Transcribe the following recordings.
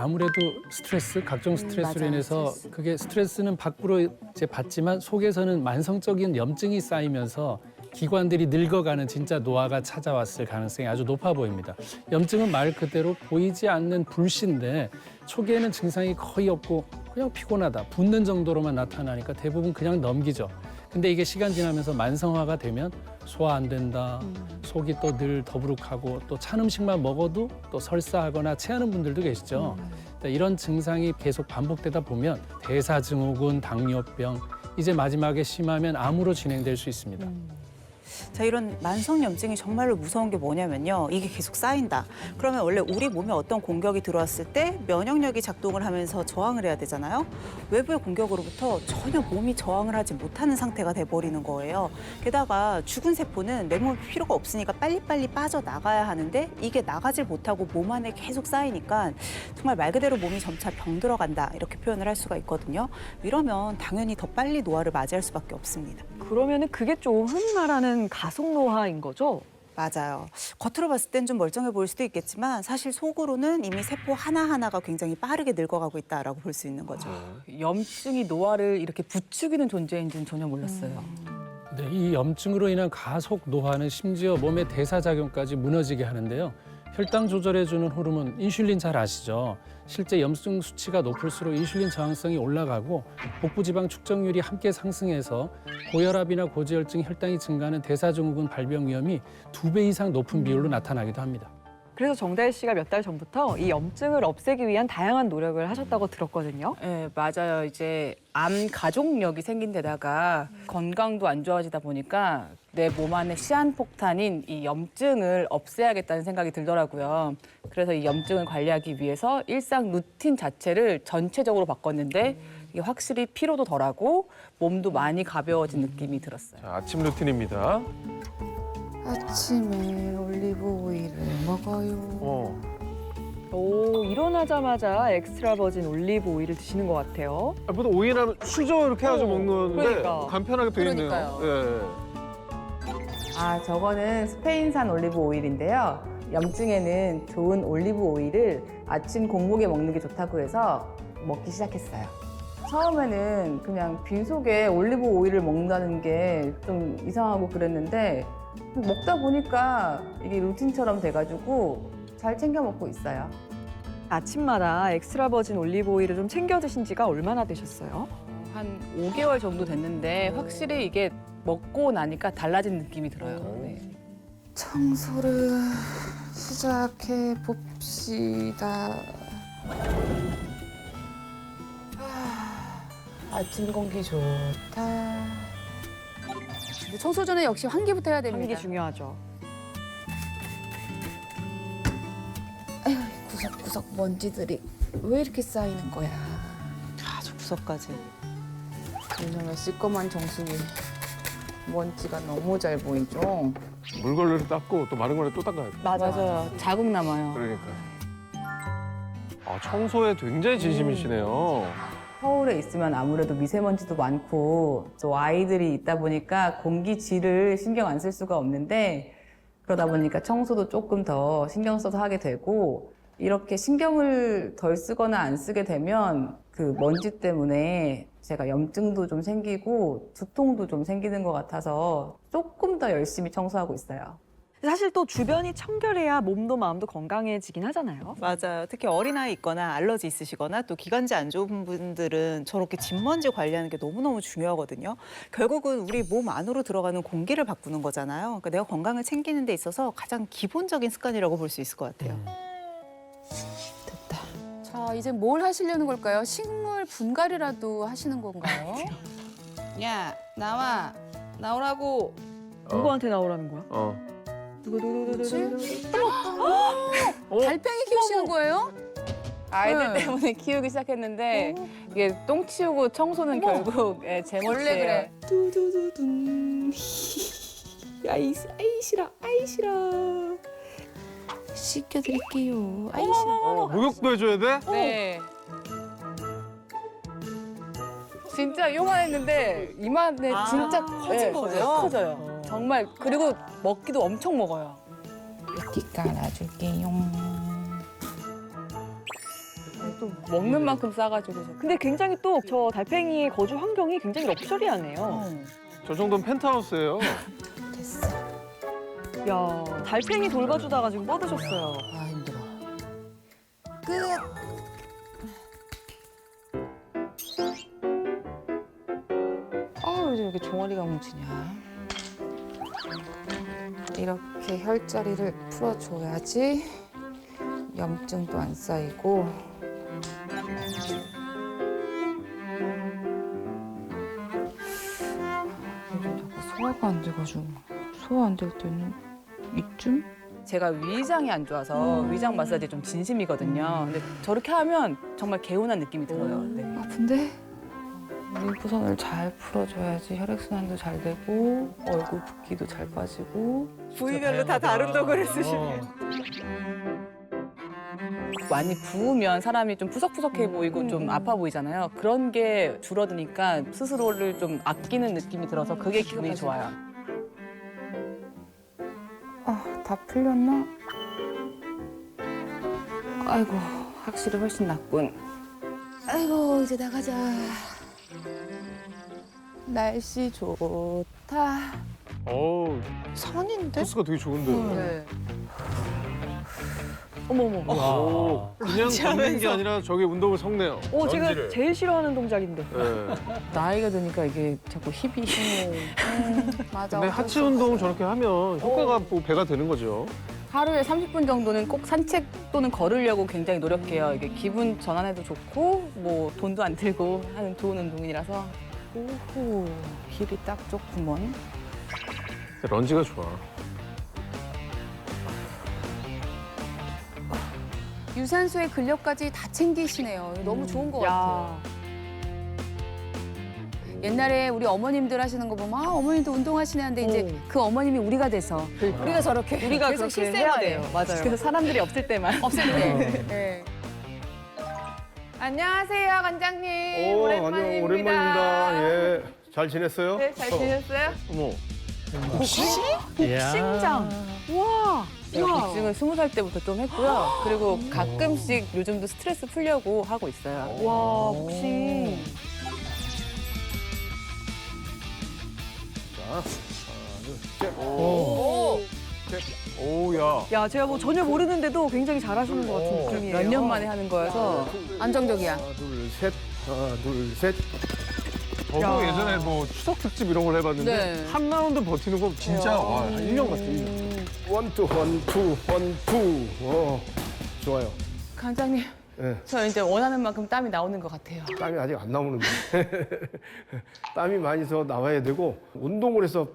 아무래도 스트레스, 각종 스트레스로 맞아요. 인해서 스트레스. 그게 스트레스는 밖으로 이제 받지만 속에서는 만성적인 염증이 쌓이면서 기관들이 늙어가는 진짜 노화가 찾아왔을 가능성이 아주 높아 보입니다. 염증은 말 그대로 보이지 않는 불씨인데 초기에는 증상이 거의 없고 그냥 피곤하다, 붓는 정도로만 나타나니까 대부분 그냥 넘기죠. 근데 이게 시간 지나면서 만성화가 되면 소화 안 된다, 속이 또 늘 더부룩하고 또 찬 음식만 먹어도 또 설사하거나 체하는 분들도 계시죠. 이런 증상이 계속 반복되다 보면 대사증후군, 당뇨병, 이제 마지막에 심하면 암으로 진행될 수 있습니다. 자, 이런 만성염증이 정말로 무서운 게 뭐냐면요. 이게 계속 쌓인다. 그러면 원래 우리 몸에 어떤 공격이 들어왔을 때 면역력이 작동을 하면서 저항을 해야 되잖아요. 외부의 공격으로부터 전혀 몸이 저항을 하지 못하는 상태가 돼버리는 거예요. 게다가 죽은 세포는 내 몸에 필요가 없으니까 빨리빨리 빠져나가야 하는데 이게 나가질 못하고 몸 안에 계속 쌓이니까 정말 말 그대로 몸이 점차 병들어간다 이렇게 표현을 할 수가 있거든요. 이러면 당연히 더 빨리 노화를 맞이할 수밖에 없습니다. 그러면은 그게 좀 흔히 말하는 가속노화인 거죠? 맞아요. 겉으로 봤을 땐 좀 멀쩡해 보일 수도 있겠지만 사실 속으로는 이미 세포 하나하나가 굉장히 빠르게 늙어가고 있다라고 볼 수 있는 거죠. 염증이 노화를 이렇게 부추기는 존재인지는 전혀 몰랐어요. 네, 이 염증으로 인한 가속 노화는 심지어 몸의 대사작용까지 무너지게 하는데요. 혈당 조절해주는 호르몬 인슐린 잘 아시죠? 실제 염증 수치가 높을수록 인슐린 저항성이 올라가고 복부지방 축적률이 함께 상승해서 고혈압이나 고지혈증, 혈당이 증가하는 대사증후군 발병 위험이 2배 이상 높은 비율로 나타나기도 합니다. 그래서 정다혜 씨가 몇 달 전부터 이 염증을 없애기 위한 다양한 노력을 하셨다고 들었거든요. 네, 맞아요. 이제 암 가족력이 생긴 데다가 건강도 안 좋아지다 보니까 내 몸 안에 시한폭탄인 이 염증을 없애야겠다는 생각이 들더라고요. 그래서 이 염증을 관리하기 위해서 일상 루틴 자체를 전체적으로 바꿨는데 이게 확실히 피로도 덜하고 몸도 많이 가벼워진 느낌이 들었어요. 자, 아침 루틴입니다. 아침에 올리브 오일을 먹어요. 오, 일어나자마자 엑스트라 버진 올리브 오일을 드시는 것 같아요. 보통 오일하면 수저 이렇게 해가지고 먹는데 그러니까. 간편하게 돼 있네요. 그러니까요. 아, 저거는 스페인산 올리브 오일인데요. 염증에는 좋은 올리브 오일을 아침 공복에 먹는 게 좋다고 해서 먹기 시작했어요. 처음에는 그냥 빈속에 올리브 오일을 먹는다는 게 좀 이상하고 그랬는데 먹다 보니까 이게 루틴처럼 돼가지고 잘 챙겨 먹고 있어요. 아침마다 엑스트라 버진 올리브 오일을 좀 챙겨 드신 지가 얼마나 되셨어요? 한 5개월 정도 됐는데 확실히 이게 먹고 나니까 달라진 느낌이 들어요. 네. 청소를 시작해 봅시다. 아침 공기 좋다. 청소 전에 역시 환기부터 해야 됩니다. 환기 중요하죠. 구석구석 먼지들이 왜 이렇게 쌓이는 거야? 아주 구석까지. 이놈의 시꺼먼 정수기. 먼지가 너무 잘 보이죠? 물걸레로 닦고 또 마른 걸로 또 닦아야 돼. 맞아요. 자국 남아요. 그러니까. 아, 청소에 굉장히 진심이시네요. 서울에 있으면 아무래도 미세먼지도 많고 또 아이들이 있다 보니까 공기질을 신경 안 쓸 수가 없는데 그러다 보니까 청소도 조금 더 신경 써서 하게 되고 이렇게 신경을 덜 쓰거나 안 쓰게 되면 그 먼지 때문에 제가 염증도 좀 생기고 두통도 좀 생기는 것 같아서 조금 더 열심히 청소하고 있어요. 사실 또 주변이 청결해야 몸도 마음도 건강해지긴 하잖아요. 맞아요. 특히 어린아이 있거나 알러지 있으시거나 또 기관지 안 좋은 분들은 저렇게 진먼지 관리하는 게 너무너무 중요하거든요. 결국은 우리 몸 안으로 들어가는 공기를 바꾸는 거잖아요. 그러니까 내가 건강을 챙기는 데 있어서 가장 기본적인 습관이라고 볼 수 있을 것 같아요. 됐다. 자, 이제 뭘 하시려는 걸까요? 식물 분갈이라도 하시는 건가요? 야, 나와. 나오라고. 누구한테 나오라는 거야? 달팽이 키우시는 거예요? 아이들 네. 때문에 키우기 시작했는데 이게 똥 치우고 청소는 결국 제 몫이에요. 원래 그래. 두두두둔. 아이 싫어. 아이 싫어. 씻겨드릴게요. 아이 싫어. 목욕도 해줘야 돼? 네. 진짜 요만했는데 이만해 진짜 커진 거예요? 확 커져요. 정말 그리고 먹기도 엄청 먹어요. 이렇게 깔아줄게요. 또 또 먹는 만큼 싸가지고. 근데 굉장히 또 저 달팽이의 거주 환경이 굉장히 럭셔리하네요. 어. 저 정도는 펜트하우스예요. 됐어. 야, 달팽이 돌봐주다가 지금 뻗으셨어요. 아 힘들어. 끝. 왜 이렇게 종아리가 뭉치냐. 이렇게 혈자리를 풀어줘야지 염증도 안 쌓이고. 요즘 자꾸 소화가 안 돼가지고 소화 안 될 때는 이쯤? 제가 위장이 안 좋아서 위장 마사지 좀 진심이거든요. 근데 저렇게 하면 정말 개운한 느낌이 들어요. 네. 아픈데? 림프선을 잘 풀어줘야지 혈액순환도 잘 되고 얼굴 붓기도 잘 빠지고. 부위별로 다 다른 도구를 쓰시네. 많이 부으면 사람이 좀 푸석푸석해 보이고 좀 아파 보이잖아요. 그런 게 줄어드니까 스스로를 좀 아끼는 느낌이 들어서 그게 기분이 좋아요. 다 풀렸나? 아이고, 확실히 훨씬 낫군. 아이고, 이제 나가자. 날씨 좋다. 어우, 선인데? 코스가 되게 좋은데. 네. 어머머. 오, 그냥 걷는 게 아니라 저게 운동을 섞네요. 제가 제일 싫어하는 동작인데. 네. 나이가 드니까 이게 자꾸 힙이. 맞아. 근데 하체 운동을 저렇게 하면 효과가 뭐 배가 되는 거죠. 하루에 30분 정도는 꼭 산책 또는 걸으려고 굉장히 노력해요. 이게 기분 전환에도 좋고 뭐 돈도 안 들고 하는 좋은 운동이라서. 오호, 길이 딱 좋구먼. 런지가 좋아. 유산소의 근력까지 다 챙기시네요. 너무 좋은 것 같아요. 옛날에 우리 어머님들 하시는 거 보면 어머님도 운동하시네 하는데 이제 그 어머님이 우리가 돼서 우리가 저렇게 우리가 계속 그렇게 해야 실생활에 돼요. 맞아요. 그래서 사람들이 없을 때만. 없을 때. 네. 안녕하세요, 관장님. 안녕, 오랜만입니다. 예, 잘 지냈어요? 네, 잘 지냈어요? 어머. 복싱장. 우와. 제가 복싱을 20살 때부터 좀 했고요. 그리고 가끔씩 요즘도 스트레스 풀려고 하고 있어요. 와, 복싱. 오야. 야, 제가 뭐 전혀 모르는데도 굉장히 잘하시는 것 같은 느낌이에요. 몇 년 만에 하는 거여서 안정적이야. 하나, 둘, 셋. 하나, 둘, 셋. 저도 예전에 뭐 추석 특집 이런 걸 해봤는데 네. 한 라운드 버티는 거 진짜 와, 1년 같아, 1년. 원투, 원투, 원투. 좋아요. 관장님, 예, 저 이제 원하는 만큼 땀이 나오는 것 같아요. 땀이 아직 안 나오는데. 땀이 많이 더 나와야 되고, 운동을 해서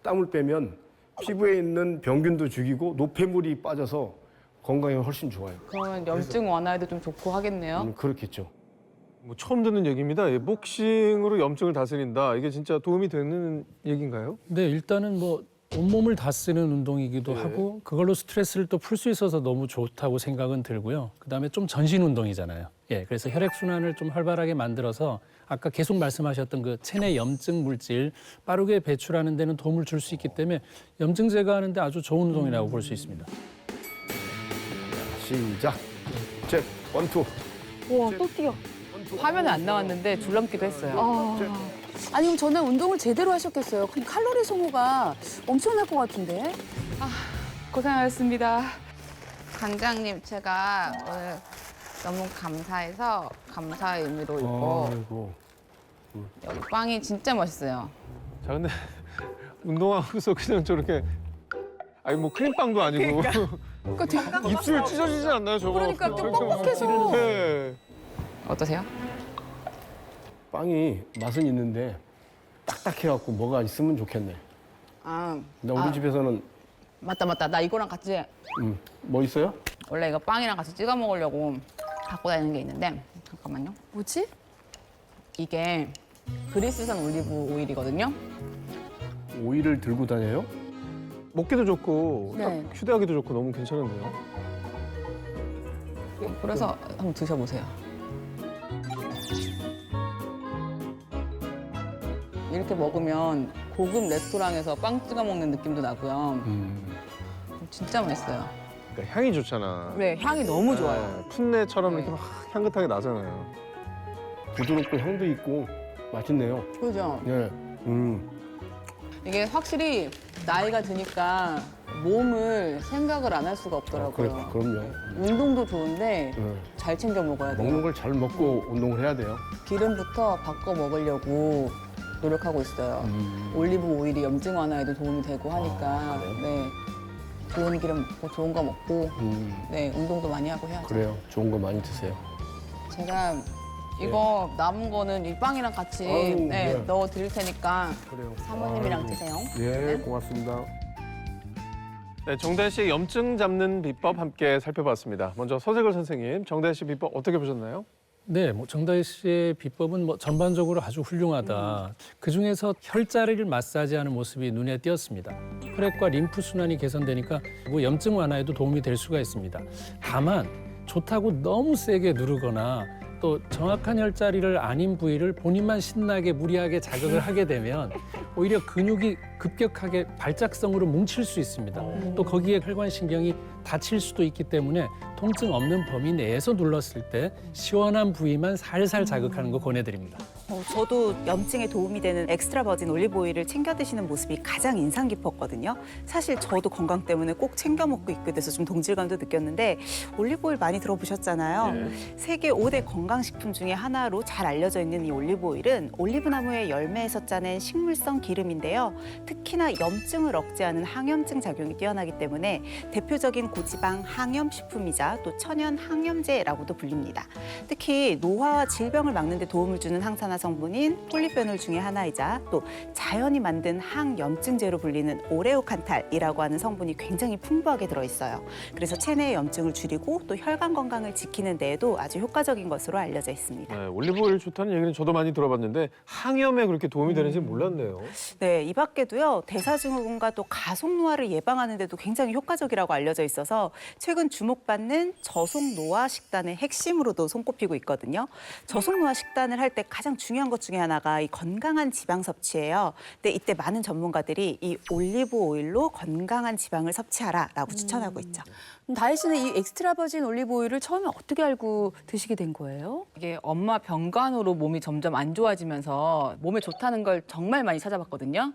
땀을 빼면 피부에 있는 병균도 죽이고 노폐물이 빠져서 건강에 훨씬 좋아요. 그러면 염증 완화에도 좀 좋고 하겠네요. 그렇겠죠. 뭐 처음 듣는 얘기입니다. 예, 복싱으로 염증을 다스린다. 이게 진짜 도움이 되는 얘기인가요? 네, 일단은 뭐 온몸을 다 쓰는 운동이기도 네. 하고 그걸로 스트레스를 또 풀 수 있어서 너무 좋다고 생각은 들고요. 그다음에 좀 전신 운동이잖아요. 예, 그래서 혈액 순환을 좀 활발하게 만들어서 아까 계속 말씀하셨던 그 체내 염증 물질 빠르게 배출하는 데는 도움을 줄 수 있기 때문에 염증 제거하는 데 아주 좋은 운동이라고 볼 수 있습니다. 시작. 셋, 원투. 우와, 또 뛰어. 화면에 안 나왔는데 줄넘기도 했어요. 아니 그럼 저는 운동을 제대로 하셨겠어요. 그럼 칼로리 소모가 엄청날 것 같은데. 고생하셨습니다. 관장님 제가 오늘 너무 감사해서 감사의 의미로 이거 아이고. 여기 빵이 진짜 맛있어요. 자, 근데 운동하고서 그냥 저렇게 아니 뭐 크림빵도 아니고 그러니까 되게 입술 찢어지지 않나요, 저거? 그러니까 좀 뻑뻑해서. 네. 어떠세요? 빵이 맛은 있는데 딱딱해갖고 뭐가 있으면 좋겠네. 아 근데 우리 집에서는 맞다. 나 이거랑 같이 뭐 있어요? 원래 이거 빵이랑 같이 찍어 먹으려고 갖고 다니는 게 있는데 잠깐만요. 뭐지? 이게 그리스산 올리브 오일이거든요. 오이를 들고 다녀요? 먹기도 좋고 네. 딱 휴대하기도 좋고 너무 괜찮은데요. 그래서 한번 드셔보세요. 이렇게 먹으면 고급 레스토랑에서 빵 찍어 먹는 느낌도 나고요. 진짜 맛있어요. 그러니까 향이 좋잖아. 네, 향이 너무 좋아요. 네, 풋내처럼 네. 이렇게 막 향긋하게 나잖아요. 부드럽고 향도 있고 맛있네요. 그죠? 네. 이게 확실히 나이가 드니까 몸을 생각을 안 할 수가 없더라고요. 그럼요. 운동도 좋은데 네. 잘 챙겨 먹어야 돼요. 먹는 걸 잘 먹고 운동을 해야 돼요. 기름부터 바꿔 먹으려고 노력하고 있어요. 올리브 오일이 염증 완화에도 도움이 되고 하니까 그래요? 네, 좋은 기름 먹고 좋은 거 먹고 네, 운동도 많이 하고 해야죠. 그래요. 좋은 거 많이 드세요. 제가 이거 남은 거는 이 빵이랑 같이 아유, 네, 네. 넣어 드릴 테니까 그래요. 사모님이랑 드세요. 예, 고맙습니다. 네, 정다혜 씨의 염증 잡는 비법 함께 살펴봤습니다. 먼저 서재걸 선생님, 정다혜 씨 비법 어떻게 보셨나요? 네, 뭐 정다희 씨의 비법은 뭐 전반적으로 아주 훌륭하다. 그 중에서 혈자리를 마사지하는 모습이 눈에 띄었습니다. 혈액과 림프 순환이 개선되니까 뭐 염증 완화에도 도움이 될 수가 있습니다. 다만 좋다고 너무 세게 누르거나 또 정확한 혈자리를 아닌 부위를 본인만 신나게 무리하게 자극을 하게 되면 오히려 근육이 급격하게 발작성으로 뭉칠 수 있습니다. 또 거기에 혈관신경이 다칠 수도 있기 때문에 통증 없는 범위 내에서 눌렀을 때 시원한 부위만 살살 자극하는 거 권해드립니다. 저도 염증에 도움이 되는 엑스트라 버진 올리브 오일을 챙겨 드시는 모습이 가장 인상 깊었거든요. 사실 저도 건강 때문에 꼭 챙겨 먹고 있게 돼서 좀 동질감도 느꼈는데 올리브 오일 많이 들어보셨잖아요. 세계 5대 건강식품 중에 하나로 잘 알려져 있는 이 올리브 오일은 올리브 나무의 열매에서 짜낸 식물성 기름인데요. 특히나 염증을 억제하는 항염증 작용이 뛰어나기 때문에 대표적인 고지방 항염 식품이자 또 천연 항염제라고도 불립니다. 특히 노화와 질병을 막는 데 도움을 주는 항산화 성분인 폴리페놀 중에 하나이자 또 자연이 만든 항염증제로 불리는 오레오칸탈이라고 하는 성분이 굉장히 풍부하게 들어있어요. 그래서 체내의 염증을 줄이고 또 혈관 건강을 지키는 데에도 아주 효과적인 것으로 알려져 있습니다. 네, 올리브 오일 좋다는 얘기는 저도 많이 들어봤는데 항염에 그렇게 도움이 되는지 몰랐네요. 네, 이 밖에도요. 대사증후군과 또 가속노화를 예방하는 데도 굉장히 효과적이라고 알려져 있어서 최근 주목받는 저속노화 식단의 핵심으로도 손꼽히고 있거든요. 저속노화 식단을 할 때 가장 중요한 것 중에 하나가 이 건강한 지방 섭취예요. 근데 이때 많은 전문가들이 이 올리브 오일로 건강한 지방을 섭취하라라고 추천하고 있죠. 다혜 씨는 이 엑스트라 버진 올리브 오일을 처음에 어떻게 알고 드시게 된 거예요? 이게 엄마 병간호로 몸이 점점 안 좋아지면서 몸에 좋다는 걸 정말 많이 찾아봤거든요.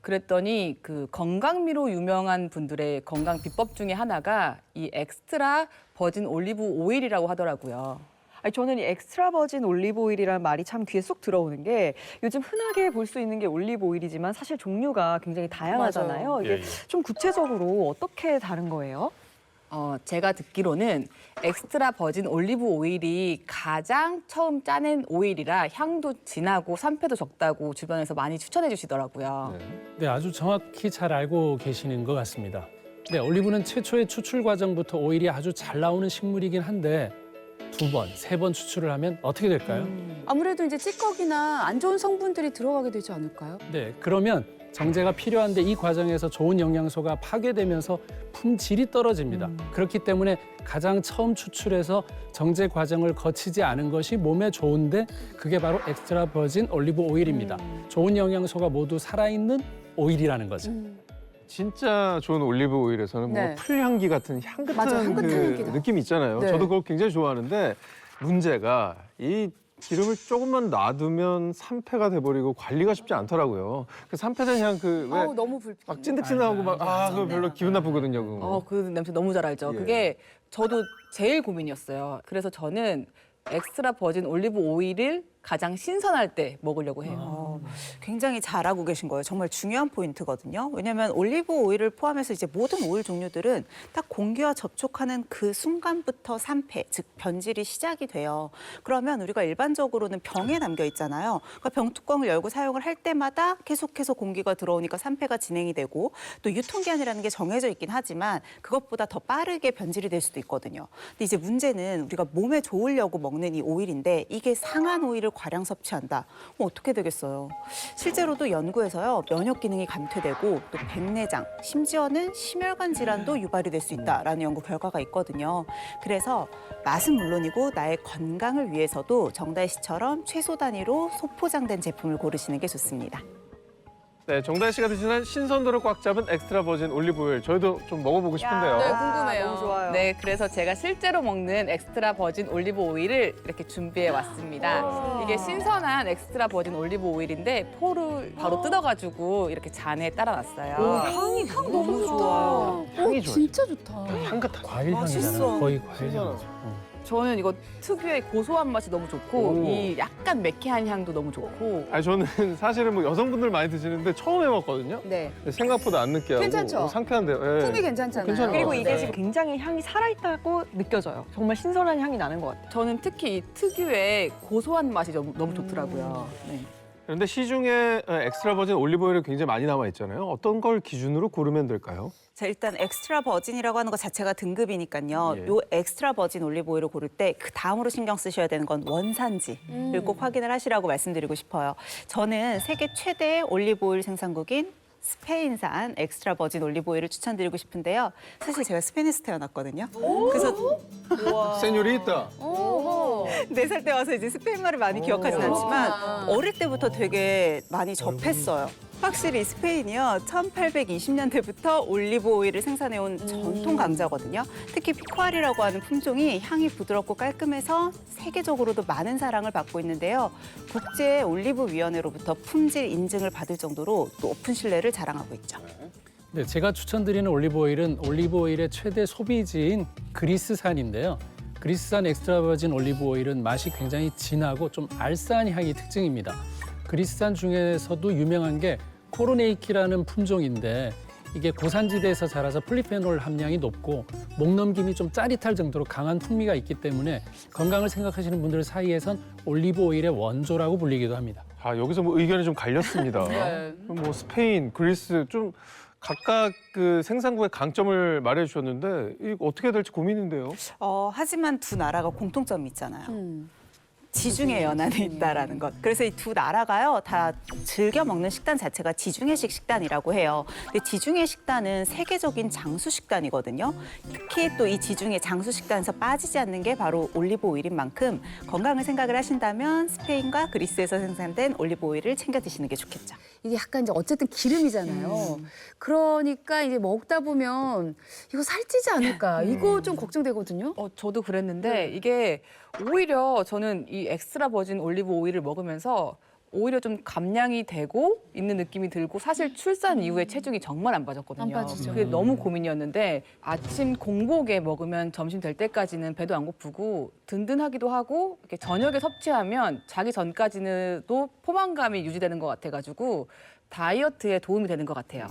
그랬더니 그 건강미로 유명한 분들의 건강 비법 중에 하나가 이 엑스트라 버진 올리브 오일이라고 하더라고요. 아니, 저는 이 엑스트라 버진 올리브 오일이라는 말이 참 귀에 쏙 들어오는 게 요즘 흔하게 볼 수 있는 게 올리브 오일이지만 사실 종류가 굉장히 다양하잖아요. 맞아요. 이게 좀 구체적으로 어떻게 다른 거예요? 제가 듣기로는 엑스트라 버진 올리브 오일이 가장 처음 짜낸 오일이라 향도 진하고 산패도 적다고 주변에서 많이 추천해 주시더라고요. 네, 아주 정확히 잘 알고 계시는 것 같습니다. 네, 올리브는 최초의 추출 과정부터 오일이 아주 잘 나오는 식물이긴 한데 2번, 3번 추출을 하면 어떻게 될까요? 아무래도 이제 찌꺼기나 안 좋은 성분들이 들어가게 되지 않을까요? 네, 그러면 정제가 필요한데 이 과정에서 좋은 영양소가 파괴되면서 품질이 떨어집니다. 그렇기 때문에 가장 처음 추출해서 정제 과정을 거치지 않은 것이 몸에 좋은데 그게 바로 엑스트라 버진 올리브 오일입니다. 좋은 영양소가 모두 살아있는 오일이라는 거죠. 진짜 좋은 올리브 오일에서는 네. 뭐 풀향기 같은 향긋한 맞아요, 향긋한 그 향기다. 느낌 있잖아요. 네. 저도 그걸 굉장히 좋아하는데 문제가 이 기름을 조금만 놔두면 산패가 돼버리고 관리가 쉽지 않더라고요. 그 산패된 향 그 왜 너무 불편. 막 찐득찐 나오고 막 그거 별로 기분 나쁘거든요. 그거. 그 냄새 너무 잘 알죠. 예. 그게 저도 제일 고민이었어요. 그래서 저는 엑스트라 버진 올리브 오일을 가장 신선할 때 먹으려고 해요. 굉장히 잘하고 계신 거예요. 정말 중요한 포인트거든요. 왜냐하면 올리브 오일을 포함해서 이제 모든 오일 종류들은 딱 공기와 접촉하는 그 순간부터 산패, 즉 변질이 시작이 돼요. 그러면 우리가 일반적으로는 병에 담겨 있잖아요. 그러니까 병뚜껑을 열고 사용을 할 때마다 계속해서 공기가 들어오니까 산패가 진행이 되고 또 유통기한이라는 게 정해져 있긴 하지만 그것보다 더 빠르게 변질이 될 수도 있거든요. 근데 이제 문제는 우리가 몸에 좋으려고 먹는 이 오일인데 이게 상한 오일을 과량 섭취한다. 어떻게 되겠어요? 실제로도 연구에서요. 면역 기능이 감퇴되고 또 백내장, 심지어는 심혈관 질환도 유발이 될 수 있다라는 연구 결과가 있거든요. 그래서 맛은 물론이고 나의 건강을 위해서도 정다혜 씨처럼 최소 단위로 소포장된 제품을 고르시는 게 좋습니다. 네, 정다혜 씨가 드시는 신선도를 꽉 잡은 엑스트라 버진 올리브 오일 저희도 좀 먹어보고 싶은데요. 네, 궁금해요. 너무 좋아요. 네, 그래서 제가 실제로 먹는 엑스트라 버진 올리브 오일을 이렇게 준비해 왔습니다. 이게 신선한 엑스트라 버진 올리브 오일인데 포를 바로 뜯어가지고 이렇게 잔에 따라놨어요. 향이 너무 좋아요. 향이 좋아요. 진짜 좋다. 향긋한. 과일 맛있어. 향이잖아요. 거의 과일 신선하죠. 향이죠. 저는 이거 특유의 고소한 맛이 너무 좋고 오. 이 약간 매캐한 향도 너무 좋고 아니 저는 사실은 뭐 여성분들 많이 드시는데 처음 해봤거든요. 네. 근데 생각보다 안 느끼하고 괜찮죠? 상쾌한데요. 예. 품이 괜찮잖아요. 괜찮아요. 그리고 이게 네. 지금 굉장히 향이 살아있다고 느껴져요. 정말 신선한 향이 나는 것 같아요. 저는 특히 이 특유의 고소한 맛이 너무 좋더라고요. 네. 그런데 시중에 엑스트라 버진 올리브 오일이 굉장히 많이 남아 있잖아요. 어떤 걸 기준으로 고르면 될까요? 자, 일단 엑스트라 버진이라고 하는 것 자체가 등급이니까요. 예. 요 엑스트라 버진 올리브 오일을 고를 때 그 다음으로 신경 쓰셔야 되는 건 원산지를 꼭 확인을 하시라고 말씀드리고 싶어요. 저는 세계 최대의 올리브 오일 생산국인 스페인산 엑스트라 버진 올리브 오일을 추천드리고 싶은데요. 사실 제가 스페인에서 태어났거든요. 그래서 세뇨리타. 오. 4살 때 와서 이제 스페인말을 많이 기억하진 않지만 어릴 때부터 되게 많이 접했어요. 확실히 스페인이요. 1820년대부터 올리브 오일을 생산해온 전통 강자거든요. 특히 피코알이라고 하는 품종이 향이 부드럽고 깔끔해서 세계적으로도 많은 사랑을 받고 있는데요. 국제 올리브 위원회로부터 품질 인증을 받을 정도로 높은 신뢰를 자랑하고 있죠. 네, 제가 추천드리는 올리브 오일은 올리브 오일의 최대 소비지인 그리스산인데요. 그리스산 엑스트라 버진 올리브 오일은 맛이 굉장히 진하고 좀 알싸한 향이 특징입니다. 그리스산 중에서도 유명한 게 코로네이키라는 품종인데 이게 고산지대에서 자라서 폴리페놀 함량이 높고 목 넘김이 좀 짜릿할 정도로 강한 풍미가 있기 때문에 건강을 생각하시는 분들 사이에선 올리브 오일의 원조라고 불리기도 합니다. 아 여기서 뭐 의견이 좀 갈렸습니다. 네. 뭐 스페인, 그리스 좀 각각 그 생산국의 강점을 말해 주셨는데 이거 어떻게 해야 될지 고민인데요. 하지만 두 나라가 공통점이 있잖아요. 음. 지중해 연안에 있다라는 것. 그래서 이 두 나라가요 다 즐겨 먹는 식단 자체가 지중해식 식단이라고 해요. 근데 지중해 식단은 세계적인 장수 식단이거든요. 특히 또 이 지중해 장수 식단에서 빠지지 않는 게 바로 올리브 오일인 만큼 건강을 생각을 하신다면 스페인과 그리스에서 생산된 올리브 오일을 챙겨 드시는 게 좋겠죠. 이게 약간 이제 어쨌든 기름이잖아요. 그러니까 이제 먹다 보면 이거 살찌지 않을까 이거 좀 걱정되거든요. 저도 그랬는데 이게 오히려 저는 이 엑스트라 버진 올리브 오일을 먹으면서 오히려 좀 감량이 되고 있는 느낌이 들고 사실 출산 이후에 체중이 정말 안 빠졌거든요. 안 빠지죠. 그게 너무 고민이었는데 아침 공복에 먹으면 점심 될 때까지는 배도 안 고프고 든든하기도 하고 이렇게 저녁에 섭취하면 자기 전까지는 또 포만감이 유지되는 것 같아가지고 다이어트에 도움이 되는 것 같아요.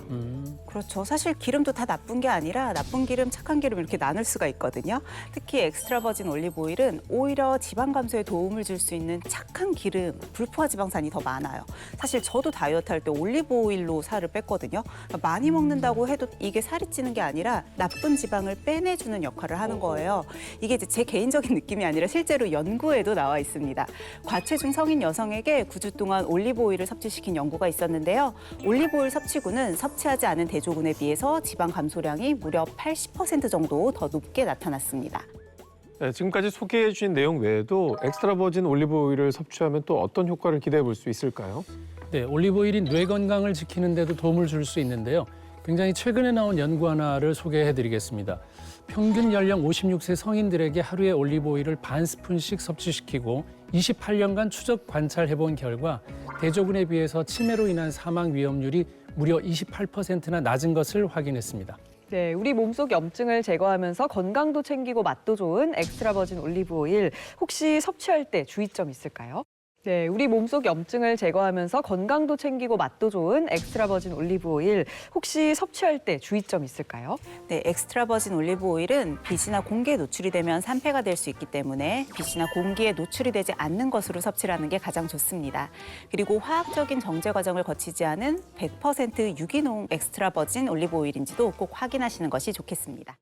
그렇죠. 사실 기름도 다 나쁜 게 아니라 나쁜 기름, 착한 기름 이렇게 나눌 수가 있거든요. 특히 엑스트라 버진 올리브 오일은 오히려 지방 감소에 도움을 줄 수 있는 착한 기름, 불포화 지방산이 더 많아요. 사실 저도 다이어트 할 때 올리브 오일로 살을 뺐거든요. 그러니까 많이 먹는다고 해도 이게 살이 찌는 게 아니라 나쁜 지방을 빼내주는 역할을 하는 거예요. 이게 이제 제 개인적인 느낌이 아니라 실제로 연구에도 나와 있습니다. 과체중 성인 여성에게 9주 동안 올리브 오일을 섭취시킨 연구가 있었는데요. 올리브 오일 섭취군은 섭취하지 않은 대조군에 비해서 지방 감소량이 무려 80% 정도 더 높게 나타났습니다. 네, 지금까지 소개해 주신 내용 외에도 엑스트라 버진 올리브 오일을 섭취하면 또 어떤 효과를 기대해 볼 수 있을까요? 네, 올리브 오일이 뇌 건강을 지키는 데도 도움을 줄 수 있는데요. 굉장히 최근에 나온 연구 하나를 소개해 드리겠습니다. 평균 연령 56세 성인들에게 하루에 올리브 오일을 반 스푼씩 섭취시키고 28년간 추적 관찰해 본 결과 대조군에 비해서 치매로 인한 사망 위험률이 무려 28%나 낮은 것을 확인했습니다. 네, 우리 몸속 염증을 제거하면서 건강도 챙기고 맛도 좋은 엑스트라 버진 올리브 오일 혹시 섭취할 때 주의점 있을까요? 네, 우리 몸속 염증을 제거하면서 건강도 챙기고 맛도 좋은 엑스트라 버진 올리브 오일 혹시 섭취할 때 주의점 있을까요? 네, 엑스트라 버진 올리브 오일은 빛이나 공기에 노출이 되면 산패가 될 수 있기 때문에 빛이나 공기에 노출이 되지 않는 것으로 섭취를 하는 게 가장 좋습니다. 그리고 화학적인 정제 과정을 거치지 않은 100% 유기농 엑스트라 버진 올리브 오일인지도 꼭 확인하시는 것이 좋겠습니다.